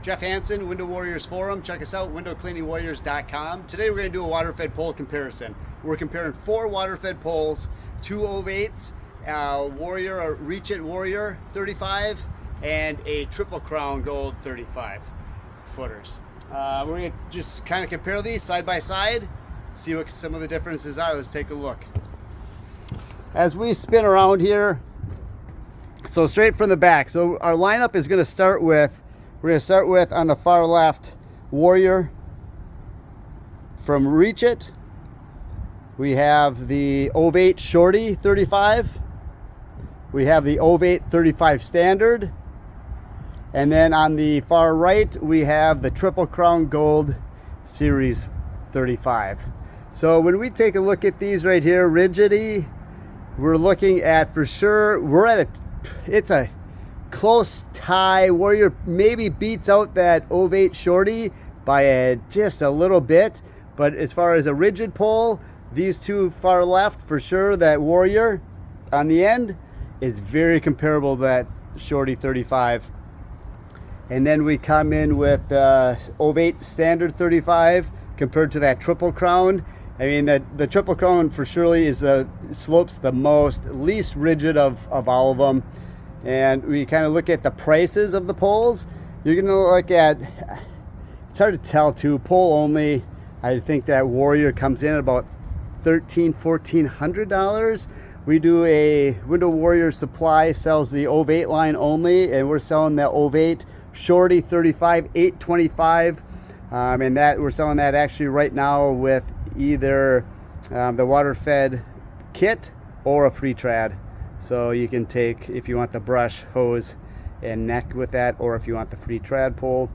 Jeff Hansen, Window Warriors Forum. Check us out, windowcleaningwarriors.com. Today we're going to do a water-fed pole comparison. We're comparing 4 water-fed poles, 2 OVA8s, Warrior, a Reach It Warrior 35, and a Triple Crown Gold 35 footers. We're going to just kind of compare these side by side, see what some of the differences are. Let's take a look. As we spin around here, so straight from the back, so our lineup is going to start with, on the far left, Warrior from Reach It. We have the OVA8 Shorty 35. We have the OVA8 35 Standard. And then on the far right, we have the Triple Crown Gold Series 35. So when we take a look at these right here, rigidity, we're looking at, for sure, it's a close tie. Warrior maybe beats out that OVA8 Shorty by just a little bit, but as far as a rigid pole, these two far left, for sure, that Warrior on the end is very comparable to that Shorty 35. And then we come in with OVA8 Standard 35 compared to that Triple Crown. I mean, the Triple Crown for surely is slopes the least rigid of all of them. And we kind of look at the prices of the poles. You're going to look at, it's hard to tell too, pole only. I think that Warrior comes in at about $1,400. We do a Window Warrior Supply sells the OVA8 line only, and we're selling the OVA8 Shorty 35 $825, and that we're selling that actually right now with either the water fed kit or a free trad. So you can take, if you want the brush, hose, and neck with that, or if you want the free trad pole.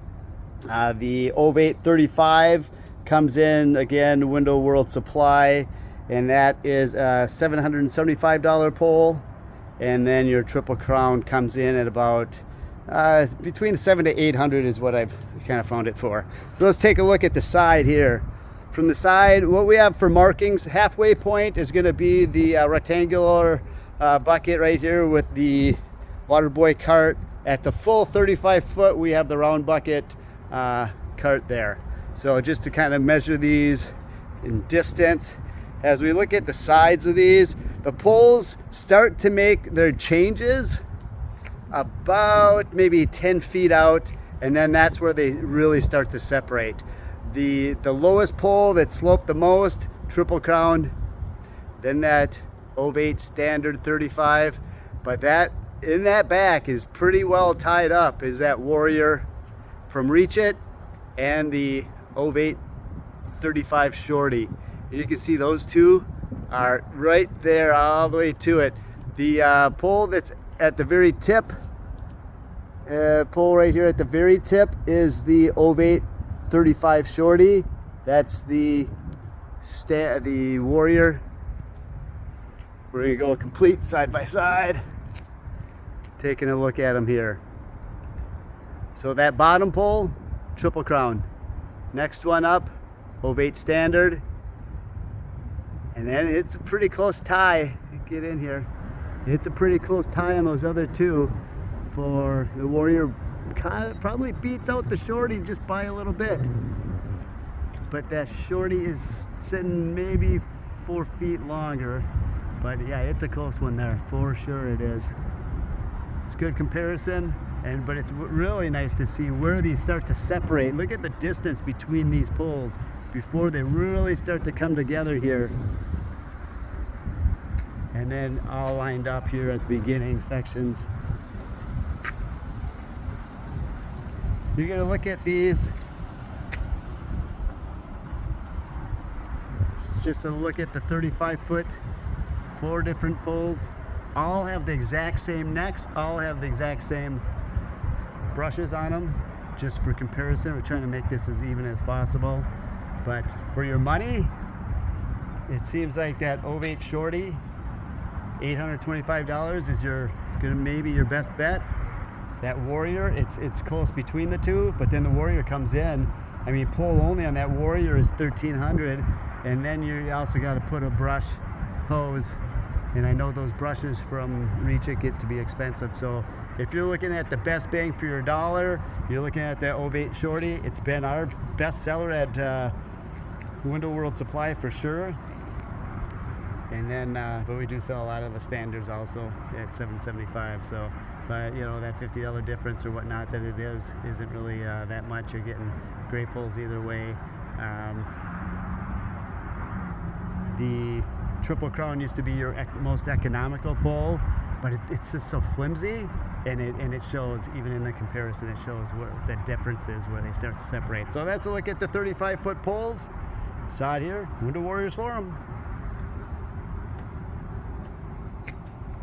The OVA8 35 comes in, again, Window World Supply, and that is a $775 pole. And then your Triple Crown comes in at about between $700 to $800 is what I've kind of found it for. So let's take a look at the side here. From the side, what we have for markings, halfway point is going to be the rectangular bucket right here with the water boy cart. At the full 35 foot, we have the round bucket cart there. So just to kind of measure these in distance, as we look at the sides of these, the poles start to make their changes about maybe 10 feet out, and then that's where they really start to separate. The lowest pole that sloped the most, Triple Crown, then that OVA8 Standard 35, but that in that back is pretty well tied up is that Warrior from Reach It and the OVA8 35 Shorty. And you can see those two are right there all the way to it. The pole that's at the very tip, pole right here at the very tip, is the OVA8 35 Shorty. That's the Warrior. We're going to go complete side by side, taking a look at them here. So that bottom pole, Triple Crown. Next one up, OVA8 Standard. And then it's a pretty close tie. Get in here. It's a pretty close tie on those other two. For the Warrior, probably beats out the Shorty just by a little bit. But that Shorty is sitting maybe 4 feet longer. But yeah, it's a close one there, for sure it is. It's a good comparison, but it's really nice to see where these start to separate. Look at the distance between these poles before they really start to come together here. And then all lined up here at the beginning sections. You're gonna look at these. Just to look at the 35 foot, 4 different poles. All have the exact same necks, all have the exact same brushes on them. Just for comparison, we're trying to make this as even as possible. But for your money, it seems like that OVA8 Shorty, $825 is maybe your best bet. That Warrior, it's close between the two, but then the Warrior comes in. I mean, pole only on that Warrior is $1,300, and then you also got to put a brush, hose, And I know those brushes from Reach It get to be expensive. So if you're looking at the best bang for your dollar, you're looking at that OVA8 Shorty. It's been our best seller at Window World Supply for sure. And then, but we do sell a lot of the standards also at $7.75. So, but you know, that $50 difference or whatnot that it isn't really that much. You're getting great pulls either way. The triple crown used to be your most economical pull, but it's just so flimsy, and it shows, even in the comparison, it shows where the difference is, where they start to separate. So that's a look at the 35-foot poles. Saw it here, Window Warriors Forum.